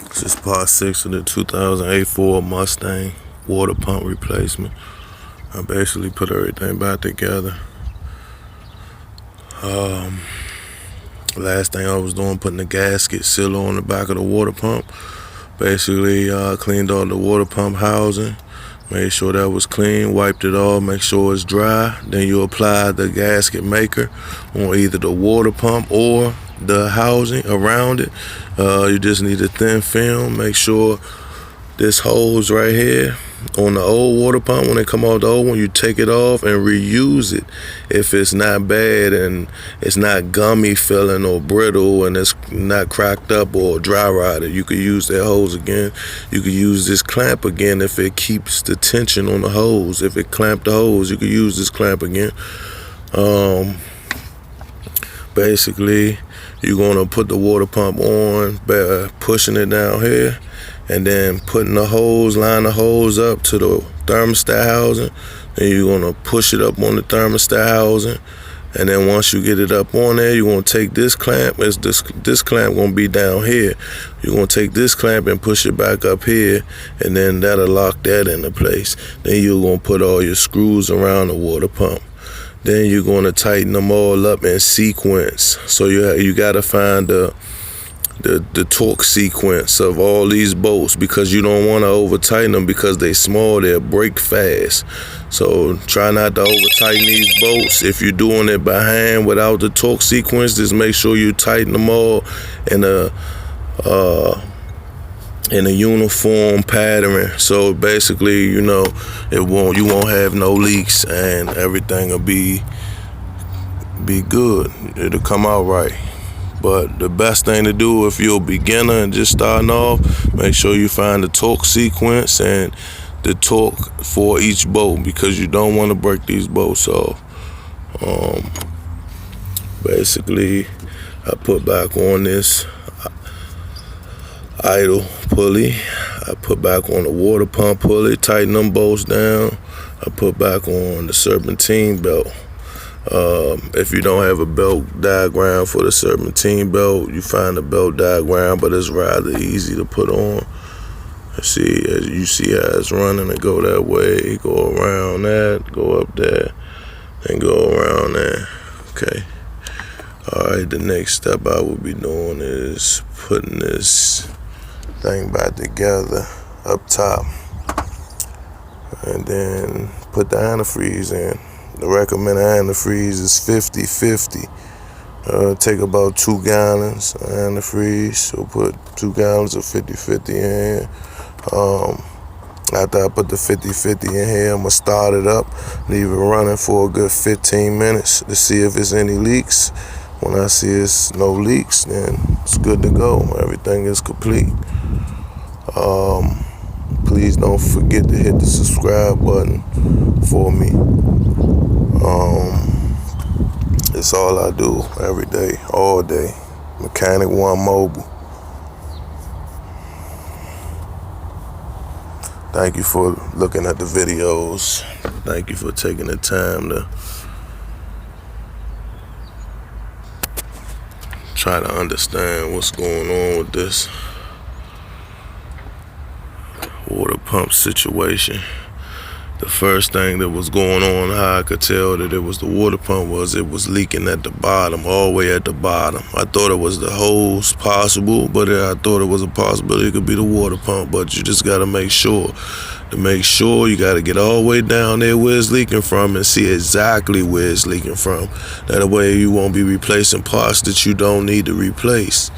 This is part 6 of the 2008 Ford Mustang water pump replacement. I basically put everything back together. Last thing I was doing, putting the gasket sealer on the back of the water pump. Basically, cleaned all the water pump housing, made sure that was clean, wiped it off, make sure it's dry. Then you apply the gasket maker on either the water pump or the housing around it. You just need a thin film. Make sure this hose right here on the old water pump, when it come out the old one, you take it off and reuse it. If it's not bad and it's not gummy feeling or brittle and it's not cracked up or dry rotted, you could use that hose again. You could use this clamp again if it keeps the tension on the hose. If it clamped the hose, you could use this clamp again. Basically, you're gonna put the water pump on by pushing it down here, and then putting the hose, line the hose up to the thermostat housing. Then you're gonna push it up on the thermostat housing, and then once you get it up on there, you're gonna take this clamp. This clamp gonna be down here. You're gonna take this clamp and push it back up here, and then that'll lock that into place. Then you're gonna put all your screws around the water pump. Then you're going to tighten them all up in sequence. So you got to find the torque sequence of all these bolts, because you don't want to over tighten them because they small, they'll break fast. So try not to over tighten these bolts. If you're doing it by hand without the torque sequence, just make sure you tighten them all in a uniform pattern. So basically, you won't have no leaks and everything will be good. It'll come out right. But the best thing to do if you're a beginner and just starting off, make sure you find the torque sequence and the torque for each bolt, because you don't want to break these bolts off. Basically, I put back on this idle pulley. I put back on the water pump pulley, tighten them bolts down. I put back on the serpentine belt. If you don't have a belt diagram for the serpentine belt, you find a belt diagram, but it's rather easy to put on. As you see how it's running, and go that way, go around that, go up there, and go around there. Okay. Alright, the next step I will be doing is putting this thing back together up top, and then put the antifreeze in. The recommended antifreeze is 50-50. Take about 2 gallons of antifreeze, so put 2 gallons of 50-50 in here. After I put the 50-50 in here, I'm gonna start it up, leave it running for a good 15 minutes to see if there's any leaks. When I see it's no leaks, then it's good to go. Everything is complete. Please don't forget to hit the subscribe button for me. It's all I do every day, all day. Mechanic One Mobile. Thank you for looking at the videos. Thank you for taking the time to try to understand what's going on with this water pump situation. The first thing that was going on, how I could tell that it was the water pump, was it was leaking at the bottom, all the way at the bottom. I thought it was the hose, possible, but I thought it was a possibility it could be the water pump. But you just got to make sure. To make sure, you got to get all the way down there where it's leaking from and see exactly where it's leaking from. That way you won't be replacing parts that you don't need to replace.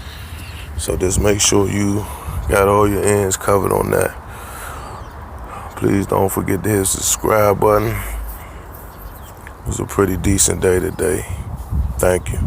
So just make sure you got all your ends covered on that. Please don't forget to hit the subscribe button. It was a pretty decent day today. Thank you.